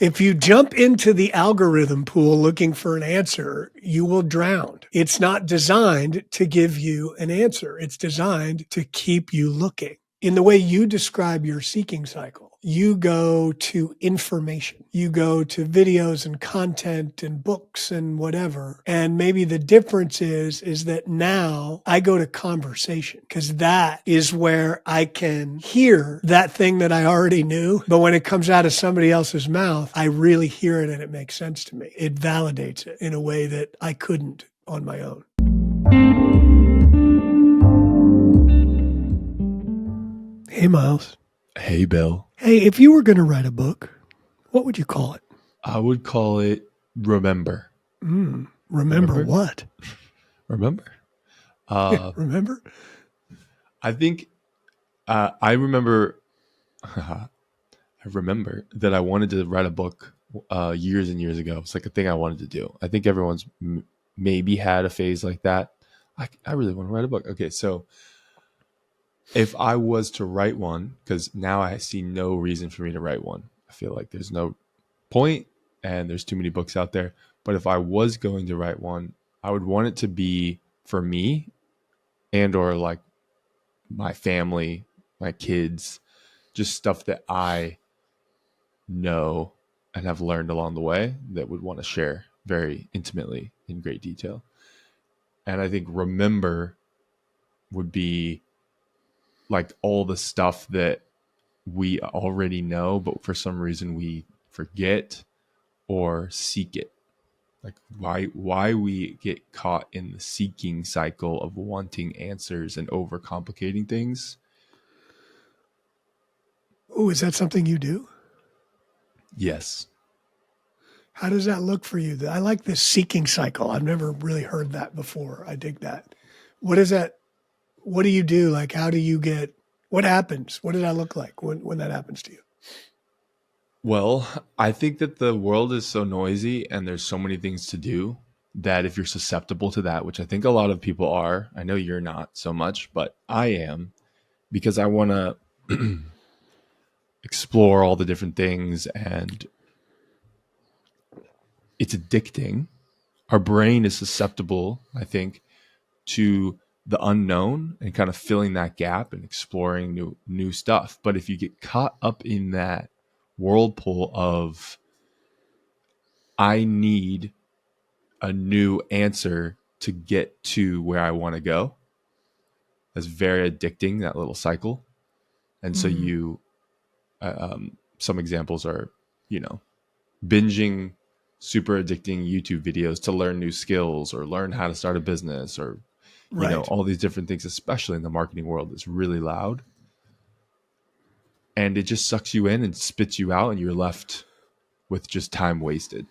If you jump into the algorithm pool looking for an answer, you will drown. It's not designed to give you an answer. It's designed to keep you looking. In the way you describe your seeking cycle, you go to information, you go to videos and content and books and whatever. And maybe the difference is that now I go to conversation because that is where I can hear that thing that I already knew. But when it comes out of somebody else's mouth, I really hear it and it makes sense to me. It validates it in a way that I couldn't on my own. Hey, Miles. Hey, Bill. Hey, if you were going to write a book, what would you call it? I would call it Remember. Remember what? Remember? Remember? I think I remember. I remember that I wanted to write a book years and years ago. It's like a thing I wanted to do. I think everyone's maybe had a phase like that. I really want to write a book. Okay, so if I was to write one, because now I see no reason for me to write one. I feel like there's no point and there's too many books out there. But if I was going to write one, I would want it to be for me and or like my family, my kids, just stuff that I know and have learned along the way that would want to share very intimately in great detail. And I think Remember would be like all the stuff that we already know, but for some reason we forget or seek it. Like why we get caught in the seeking cycle of wanting answers and overcomplicating things. Oh, is that something you do? Yes. How does that look for you? I like this seeking cycle. I've never really heard that before. I dig that. What is that? What do you do? Like, how do you get, what happens? What does that look like when that happens to you? Well, I think that the world is so noisy and there's so many things to do that if you're susceptible to that, which I think a lot of people are, I know you're not so much, but I am, because I want to explore all the different things and it's addicting. Our brain is susceptible, I think, to the unknown and kind of filling that gap and exploring new stuff. But if you get caught up in that whirlpool of I need a new answer to get to where I want to go, that's very addicting, that little cycle. And so you some examples are, binging super addicting YouTube videos to learn new skills or learn how to start a business or all these different things, especially in the marketing world. It's really loud and it just sucks you in and spits you out and you're left with just time wasted.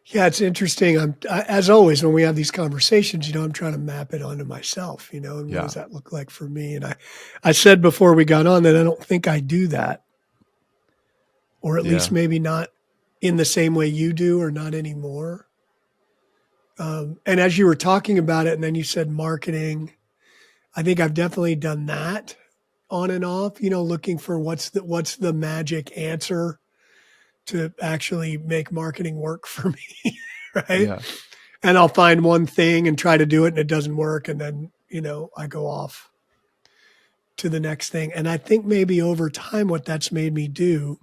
Yeah, it's interesting. As always, when we have these conversations, I'm trying to map it onto myself, and what does that look like for me? And I said before we got on that I don't think I do that, or at least maybe not in the same way you do or not anymore. And as you were talking about it, and then you said marketing, I think I've definitely done that on and off, looking for what's the magic answer to actually make marketing work for me. Right. Yeah. And I'll find one thing and try to do it and it doesn't work. And then, I go off to the next thing. And I think maybe over time, what that's made me do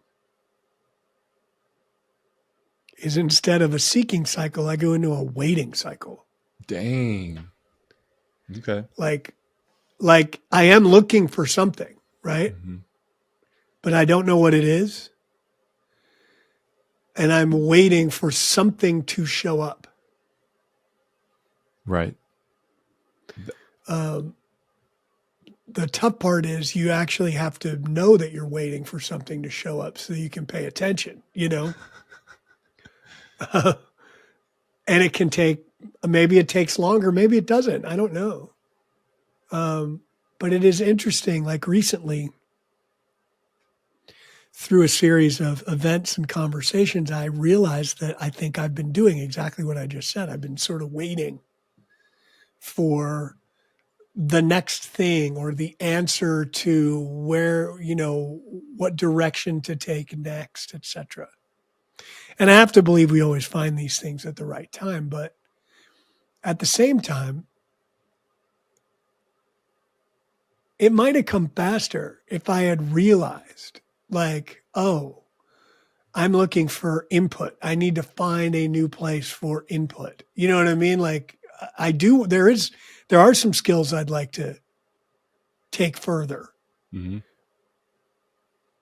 is instead of a seeking cycle, I go into a waiting cycle. Dang. Okay. Like I am looking for something, right? Mm-hmm. But I don't know what it is. And I'm waiting for something to show up. Right. The tough part is you actually have to know that you're waiting for something to show up so you can pay attention, and it can maybe it takes longer, maybe it doesn't. I don't know. But it is interesting, like recently, through a series of events and conversations, I realized that I think I've been doing exactly what I just said. I've been sort of waiting for the next thing or the answer to where, what direction to take next, etc. And I have to believe we always find these things at the right time. But at the same time, it might have come faster if I had realized, like, oh, I'm looking for input. I need to find a new place for input. You know what I mean? Like I do, there are some skills I'd like to take further, Mm-hmm.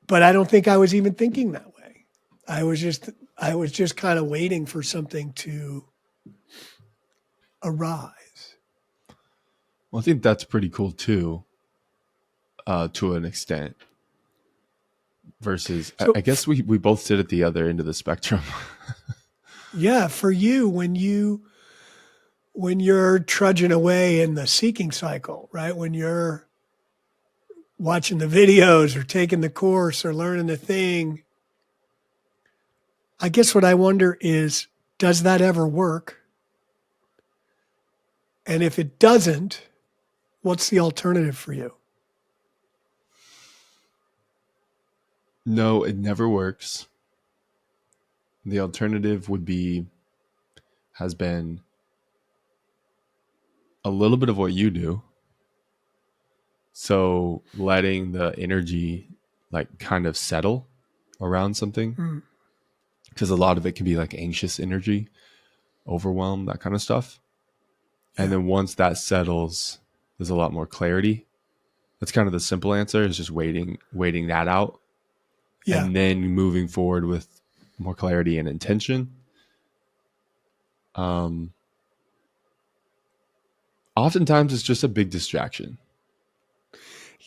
but I don't think I was even thinking that way. I was just kind of waiting for something to arise. Well, I think that's pretty cool too, to an extent. Versus, So I guess we both sit at the other end of the spectrum. yeah, for you, when you're trudging away in the seeking cycle, right? When you're watching the videos or taking the course or learning the thing, I guess what I wonder is, does that ever work? And if it doesn't, what's the alternative for you? No, it never works. The alternative has been a little bit of what you do. So letting the energy like kind of settle around something, Mm, because a lot of it can be like anxious energy, overwhelm, that kind of stuff. And yeah. then once that settles, there's a lot more clarity. That's kind of the simple answer, is just waiting that out, Yeah. and then moving forward with more clarity and intention. Oftentimes it's just a big distraction.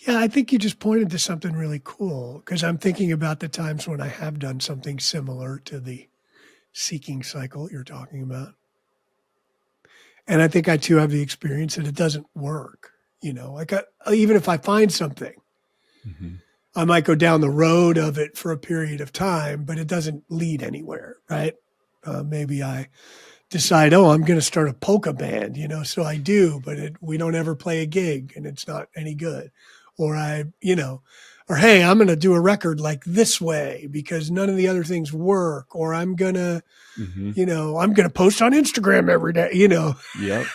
Yeah, I think you just pointed to something really cool because I'm thinking about the times when I have done something similar to the seeking cycle you're talking about. And I think I too have the experience that it doesn't work. Like even if I find something, Mm-hmm. I might go down the road of it for a period of time, but it doesn't lead anywhere, right? Maybe I decide, oh, I'm going to start a polka band, so I do, but we don't ever play a gig and it's not any good. Or or hey, I'm going to do a record like this way because none of the other things work. Or I'm going to, Mm-hmm. I'm going to post on Instagram every day, Yep.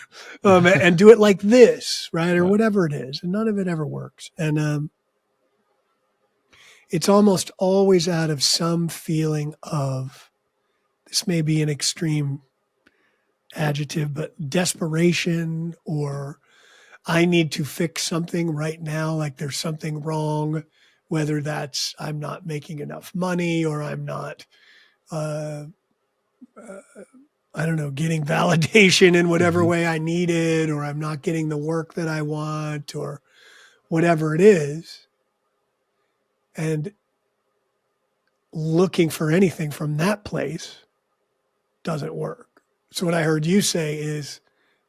and do it like this, right? Or Yep. whatever it is. And none of it ever works. And it's almost always out of some feeling of, this may be an extreme adjective, but desperation, or I need to fix something right now, like there's something wrong, whether that's I'm not making enough money or I'm not, uh, I don't know, getting validation in whatever Mm-hmm. way I need it, or I'm not getting the work that I want, or whatever it is. And looking for anything from that place doesn't work. So what I heard you say is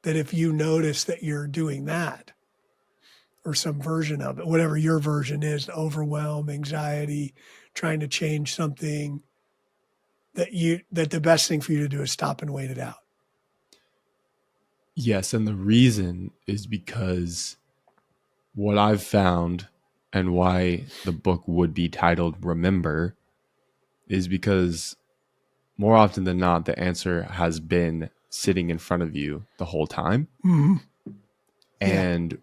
that if you notice that you're doing that, or some version of it, whatever your version is, the overwhelm, anxiety, trying to change something, that the best thing for you to do is stop and wait it out. Yes, and the reason is because what I've found, and why the book would be titled Remember, is because more often than not, the answer has been sitting in front of you the whole time. Mm-hmm. Yeah. And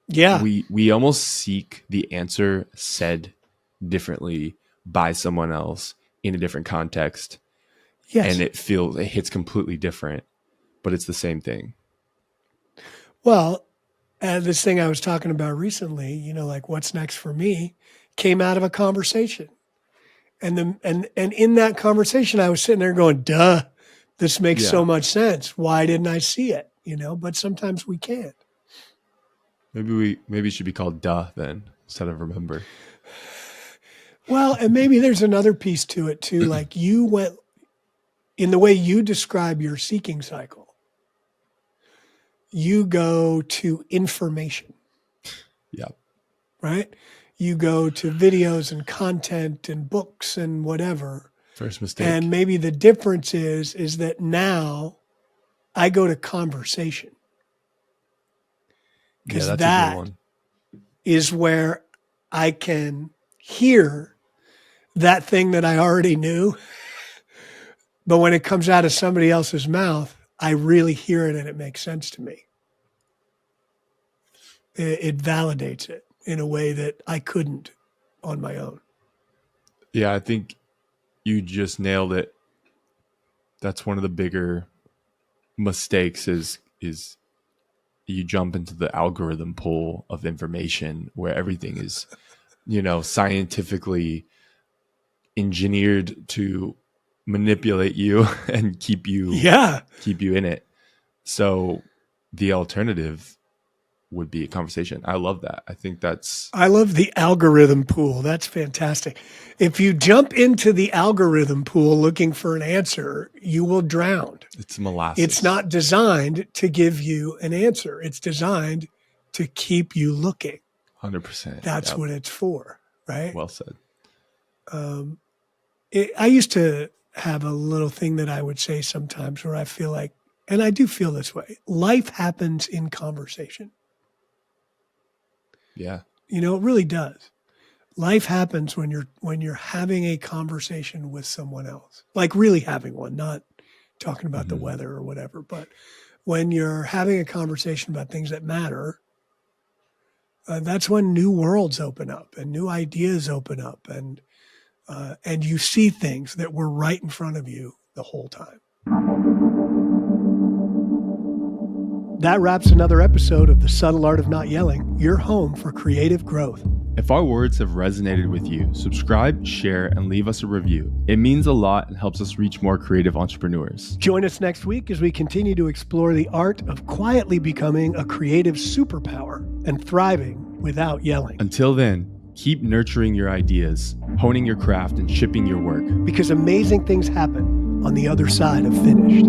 Yeah. we almost seek the answer said differently by someone else in a different context. Yes. And it hits completely different, but it's the same thing. Well, this thing I was talking about recently, like what's next for me, came out of a conversation. And in that conversation, I was sitting there going, duh, this makes Yeah. so much sense. Why didn't I see it? But sometimes we can't. Maybe it should be called Duh then, instead of Remember. Well, and maybe there's another piece to it too. Like you went in the way you describe your seeking cycle, you go to information, Yeah. right? You go to videos and content and books and whatever. First mistake. And maybe the difference is that now I go to conversation. because that's a that good one. is where I can hear that thing that I already knew. But when it comes out of somebody else's mouth, I really hear it and it makes sense to me. It validates it in a way that I couldn't on my own. Yeah, I think you just nailed it. That's one of the bigger mistakes is you jump into the algorithm pool of information where everything is, scientifically engineered to manipulate you and keep you in it. So the alternative would be a conversation. I love that. I love the algorithm pool. That's fantastic. If you jump into the algorithm pool looking for an answer, you will drown. It's molasses. It's not designed to give you an answer. It's designed to keep you looking. 100%. That's what it's for, right? Well said. I used to have a little thing that I would say sometimes where I feel like, and I do feel this way, life happens in conversation. Yeah. It really does. Life happens when you're having a conversation with someone else, like really having one, not talking about the weather or whatever, but when you're having a conversation about things that matter, that's when new worlds open up and new ideas open up, and you see things that were right in front of you the whole time. That wraps another episode of The Subtle Art of Not Yelling, your home for creative growth. If our words have resonated with you, subscribe, share, and leave us a review. It means a lot and helps us reach more creative entrepreneurs. Join us next week as we continue to explore the art of quietly becoming a creative superpower and thriving without yelling. Until then, keep nurturing your ideas, honing your craft, and shipping your work. Because amazing things happen on the other side of finished.